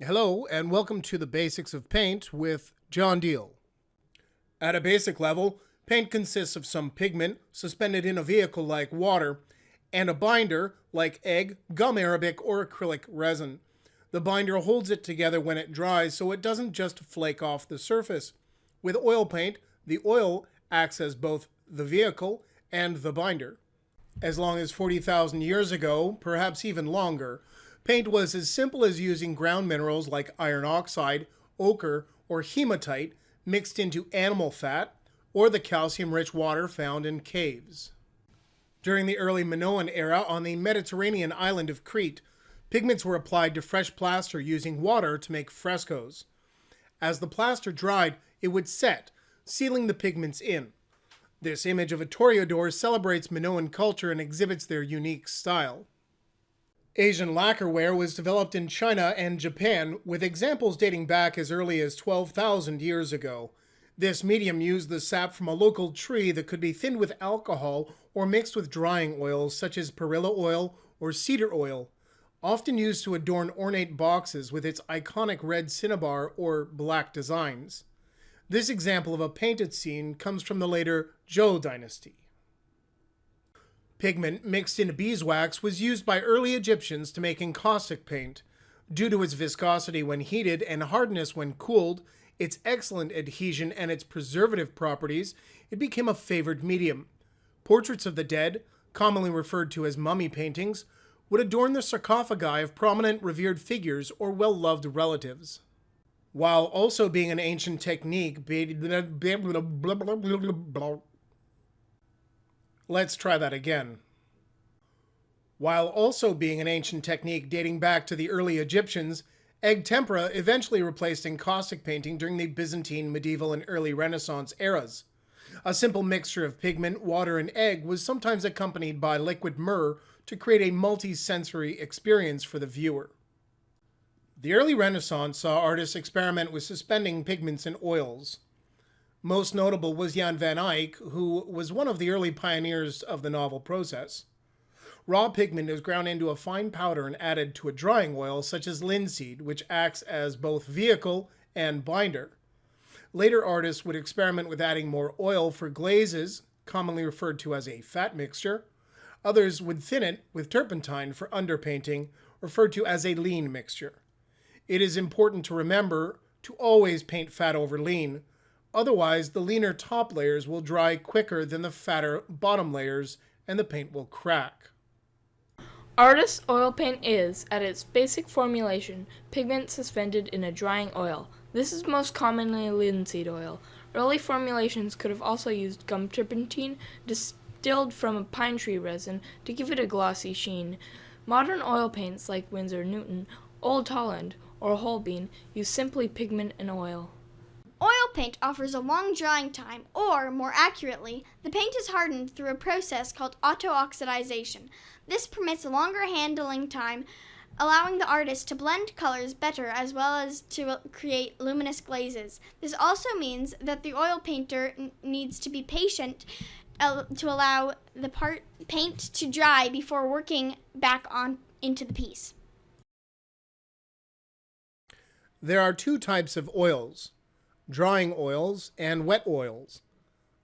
Hello, and welcome to the Basics of Paint with John Deal. At a basic level, paint consists of some pigment suspended in a vehicle like water and a binder like egg, gum arabic, or acrylic resin. The binder holds it together when it dries so it doesn't just flake off the surface. With oil paint, the oil acts as both the vehicle and the binder. As long as 40,000 years ago, perhaps even longer, paint was as simple as using ground minerals like iron oxide, ochre, or hematite mixed into animal fat or the calcium-rich water found in caves. During the early Minoan era on the Mediterranean island of Crete, pigments were applied to fresh plaster using water to make frescoes. As the plaster dried, it would set, sealing the pigments in. This image of a toreador celebrates Minoan culture and exhibits their unique style. Asian lacquerware was developed in China and Japan, with examples dating back as early as 12,000 years ago. This medium used the sap from a local tree that could be thinned with alcohol or mixed with drying oils such as perilla oil or cedar oil, often used to adorn ornate boxes with its iconic red cinnabar or black designs. This example of a painted scene comes from the later Zhou dynasty. Pigment mixed into beeswax was used by early Egyptians to make encaustic paint. Due to its viscosity when heated and hardness when cooled, its excellent adhesion and its preservative properties, it became a favored medium. Portraits of the dead, commonly referred to as mummy paintings, would adorn the sarcophagi of prominent revered figures or well-loved relatives. While also being an ancient technique, let's try that again. While also being an ancient technique dating back to the early Egyptians, egg tempera eventually replaced encaustic painting during the Byzantine, medieval, and early Renaissance eras. A simple mixture of pigment, water, and egg was sometimes accompanied by liquid myrrh to create a multi-sensory experience for the viewer. The early Renaissance saw artists experiment with suspending pigments in oils. Most notable was Jan van Eyck, who was one of the early pioneers of the novel process. Raw pigment is ground into a fine powder and added to a drying oil such as linseed, which acts as both vehicle and binder. Later artists would experiment with adding more oil for glazes, commonly referred to as a fat mixture. Others would thin it with turpentine for underpainting, referred to as a lean mixture. It is important to remember to always paint fat over lean. Otherwise, the leaner top layers will dry quicker than the fatter bottom layers, and the paint will crack. Artist oil paint is, at its basic formulation, pigment suspended in a drying oil. This is most commonly linseed oil. Early formulations could have also used gum turpentine distilled from a pine tree resin to give it a glossy sheen. Modern oil paints like Winsor Newton, Old Holland, or Holbein use simply pigment and oil. Oil paint offers a long drying time, or, more accurately, the paint is hardened through a process called auto-oxidization. This permits a longer handling time, allowing the artist to blend colors better as well as to create luminous glazes. This also means that the oil painter needs to be patient to allow the paint to dry before working back on into the piece. There are two types of oils: drying oils and wet oils.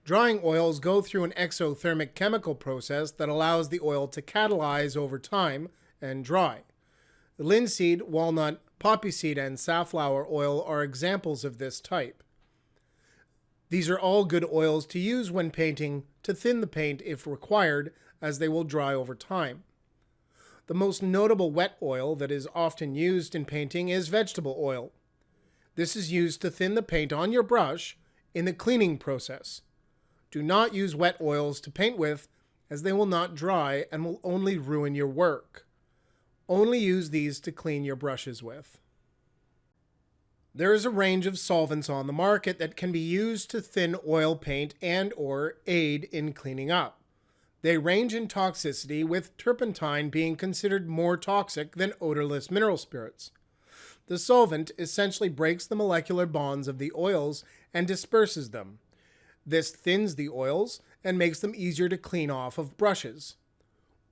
Drying oils go through an exothermic chemical process that allows the oil to catalyze over time and dry. Linseed, walnut, poppy seed, and safflower oil are examples of this type. These are all good oils to use when painting to thin the paint if required, as they will dry over time. The most notable wet oil that is often used in painting is vegetable oil. This is used to thin the paint on your brush in the cleaning process. Do not use wet oils to paint with, as they will not dry and will only ruin your work. Only use these to clean your brushes with. There is a range of solvents on the market that can be used to thin oil paint and/or aid in cleaning up. They range in toxicity, with turpentine being considered more toxic than odorless mineral spirits. The solvent essentially breaks the molecular bonds of the oils and disperses them. This thins the oils and makes them easier to clean off of brushes.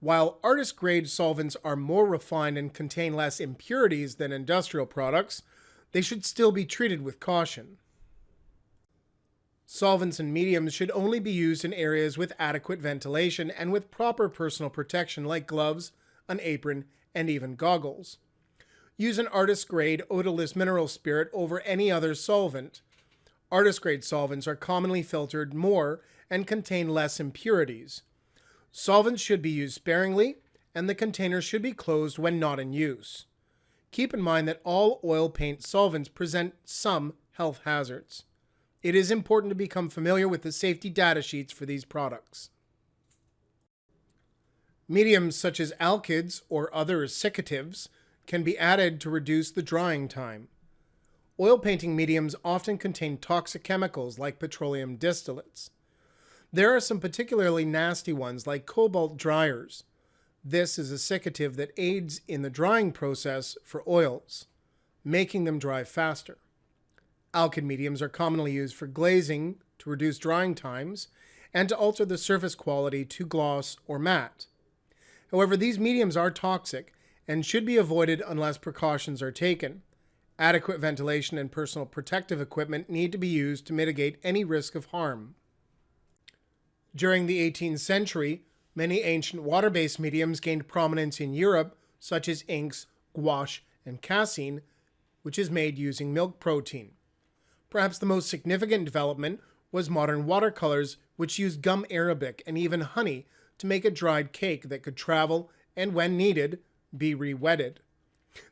While artist-grade solvents are more refined and contain less impurities than industrial products, they should still be treated with caution. Solvents and mediums should only be used in areas with adequate ventilation and with proper personal protection like gloves, an apron, and even goggles. Use an artist-grade odorless mineral spirit over any other solvent. Artist-grade solvents are commonly filtered more and contain less impurities. Solvents should be used sparingly, and the container should be closed when not in use. Keep in mind that all oil paint solvents present some health hazards. It is important to become familiar with the safety data sheets for these products. Mediums such as alkyds or other secatives can be added to reduce the drying time. Oil painting mediums often contain toxic chemicals like petroleum distillates. There are some particularly nasty ones like cobalt dryers. This is a secative that aids in the drying process for oils, making them dry faster. Alkyd mediums are commonly used for glazing to reduce drying times and to alter the surface quality to gloss or matte. However, these mediums are toxic and should be avoided unless precautions are taken. Adequate ventilation and personal protective equipment need to be used to mitigate any risk of harm. During the 18th century, many ancient water-based mediums gained prominence in Europe, such as inks, gouache, and casein, which is made using milk protein. Perhaps the most significant development was modern watercolors, which use gum arabic and even honey to make a dried cake that could travel and, when needed, be re-wetted.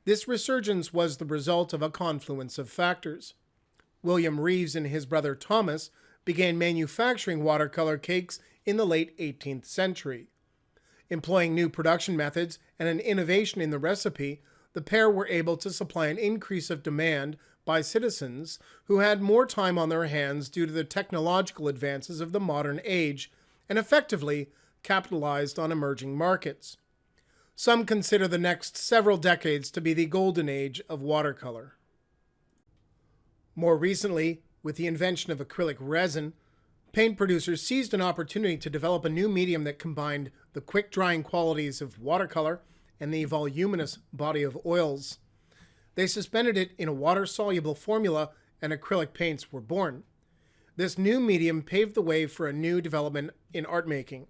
This resurgence was the result of a confluence of factors. William Reeves and his brother Thomas began manufacturing watercolor cakes in the late 18th century. Employing new production methods and an innovation in the recipe, the pair were able to supply an increase of demand by citizens who had more time on their hands due to the technological advances of the modern age and effectively capitalized on emerging markets. Some consider the next several decades to be the golden age of watercolor. More recently, with the invention of acrylic resin, paint producers seized an opportunity to develop a new medium that combined the quick-drying qualities of watercolor and the voluminous body of oils. They suspended it in a water-soluble formula, and acrylic paints were born. This new medium paved the way for a new development in art making.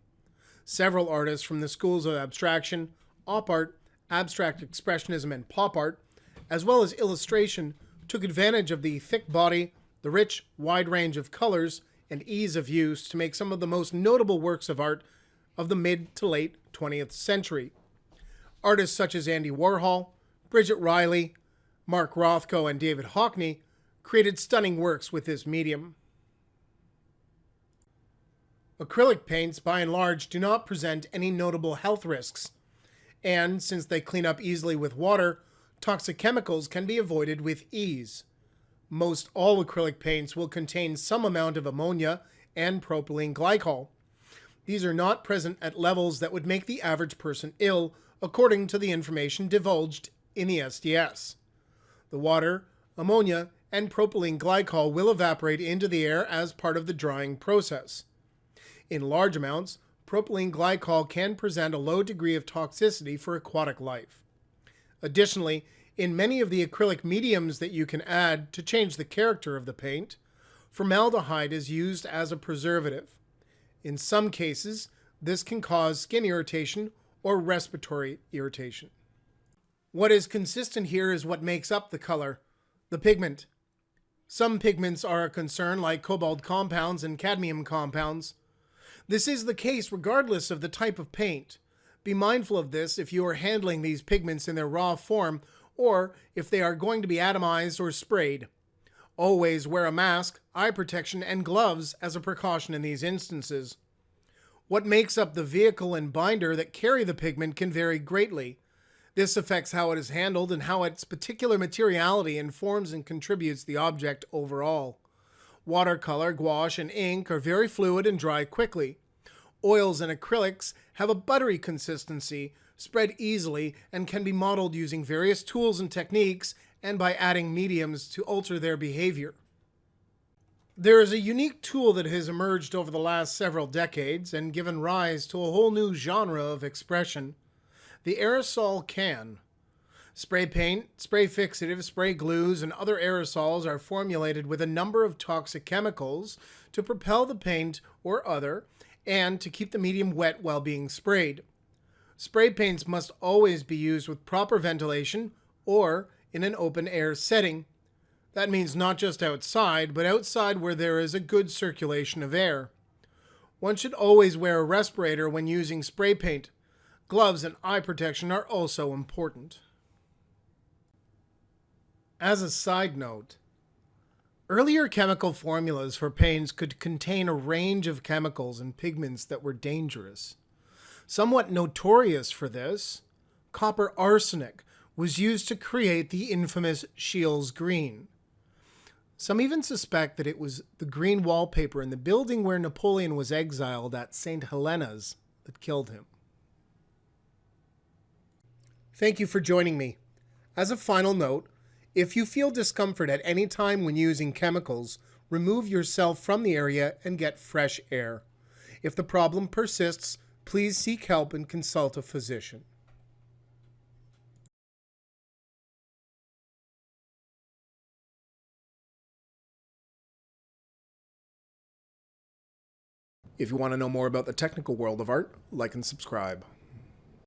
Several artists from the schools of abstraction, op art, abstract expressionism, and pop art, as well as illustration, took advantage of the thick body, the rich, wide range of colors, and ease of use to make some of the most notable works of art of the mid to late 20th century. Artists such as Andy Warhol, Bridget Riley, Mark Rothko, and David Hockney created stunning works with this medium. Acrylic paints, by and large, do not present any notable health risks, and since they clean up easily with water, toxic chemicals can be avoided with ease. Most all acrylic paints will contain some amount of ammonia and propylene glycol. These are not present at levels that would make the average person ill, according to the information divulged in the SDS. The water, ammonia, and propylene glycol will evaporate into the air as part of the drying process. In large amounts, propylene glycol can present a low degree of toxicity for aquatic life. Additionally, in many of the acrylic mediums that you can add to change the character of the paint, formaldehyde is used as a preservative. In some cases, this can cause skin irritation or respiratory irritation. What is consistent here is what makes up the color, the pigment. Some pigments are a concern, like cobalt compounds and cadmium compounds. This is the case regardless of the type of paint. Be mindful of this if you are handling these pigments in their raw form or if they are going to be atomized or sprayed. Always wear a mask, eye protection, and gloves as a precaution in these instances. What makes up the vehicle and binder that carry the pigment can vary greatly. This affects how it is handled and how its particular materiality informs and contributes the object overall. Watercolor, gouache, and ink are very fluid and dry quickly. Oils and acrylics have a buttery consistency, spread easily, and can be modeled using various tools and techniques and by adding mediums to alter their behavior. There is a unique tool that has emerged over the last several decades and given rise to a whole new genre of expression: the aerosol can. Spray paint, spray fixative, spray glues, and other aerosols are formulated with a number of toxic chemicals to propel the paint or other, and to keep the medium wet while being sprayed. Spray paints must always be used with proper ventilation or in an open air setting. That means not just outside, but outside where there is a good circulation of air. One should always wear a respirator when using spray paint. Gloves and eye protection are also important. As a side note, earlier chemical formulas for paints could contain a range of chemicals and pigments that were dangerous. Somewhat notorious for this, copper arsenic was used to create the infamous Scheele's green. Some even suspect that it was the green wallpaper in the building where Napoleon was exiled at St. Helena's that killed him. Thank you for joining me. As a final note, if you feel discomfort at any time when using chemicals, remove yourself from the area and get fresh air. If the problem persists, please seek help and consult a physician. If you want to know more about the technical world of art, like and subscribe.